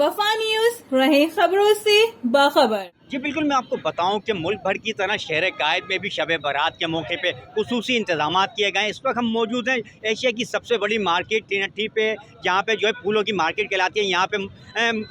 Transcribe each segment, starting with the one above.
वफा न्यूज, रहे खबरों से बाखबर। जी बिल्कुल, मैं आपको बताऊं कि मुल्क भर की तरह शहर कायद में भी शब बारात के मौके पे खुसूसी इंतजाम किए गए हैं। इस वक्त हम मौजूद हैं एशिया की सबसे बड़ी मार्केट ट्रिनिटी पे, जहाँ पे जो है फूलों की मार्केट कहलाती है। यहाँ पे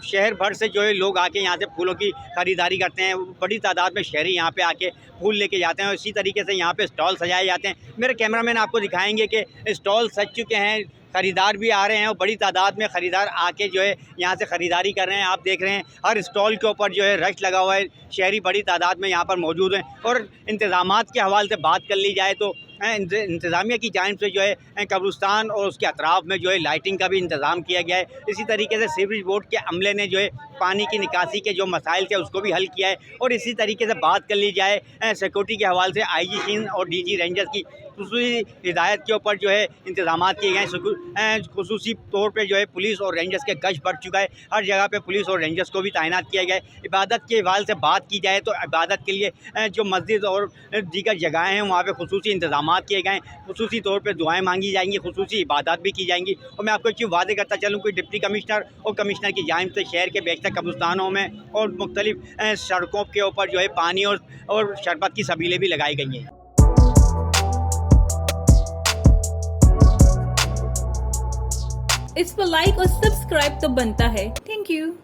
शहर भर से जो है लोग आके यहाँ से फूलों की ख़रीदारी करते हैं। बड़ी तादाद में शहरी यहाँ पे आके फूल लेके जाते हैं और इसी तरीके से यहाँ पे स्टॉल सजाए जाते हैं। मेरे कैमरामैन आपको दिखाएंगे कि स्टॉल सज चुके हैं, ख़रीदार भी आ रहे हैं और बड़ी तादाद में ख़रीदार आके जो है यहाँ से ख़रीदारी कर रहे हैं। आप देख रहे हैं हर स्टॉल के ऊपर जो है रश लगा हुआ है। शहरी बड़ी तादाद में यहाँ पर मौजूद हैं। और इंतज़ामात के हवाले से बात कर ली जाए तो इंतज़ामिया की जानिब से जो है कब्रिस्तान और उसके अतराफ़ में जो है लाइटिंग का भी इंतज़ाम किया गया है। इसी तरीके से सीवरेज बोर्ड के अमले ने जो है पानी की निकासी के जो मसाइल थे उसको भी हल किया है। और इसी तरीके से बात कर ली जाए सिक्योरिटी के हवाले से IG सिंध और DG रेंजर्स की खुसूसी हिदायत के ऊपर जो है इंतज़ाम किए गए। खुसूसी तौर पे जो है पुलिस और रेंजर्स के गश्त बढ़ चुका है। हर जगह पे पुलिस और रेंजर्स को भी तैनात किया गया है। इबादत के हवाले से बात की जाए तो इबादत के लिए जो मस्जिद और दीगर जगहें हैं वहाँ पे खुसूसी इंतज़ाम किए गए हैं। खुसूसी तौर पे दुआएं मांगी जाएंगी, खुसूसी इबादत भी की जाएंगी। और मैं आपको एक चीज़ वादे करता चलूँ, कोई डिप्टी कमिश्नर और कमिश्नर की जानिब से शहर के बेशतर कब्रिस्तानों में और मुख्तलिफ सड़कों के ऊपर जो है पानी और शरबत की सबीलें भी लगाई गई हैं। इस पर लाइक और सब्सक्राइब तो बनता है। Thank you.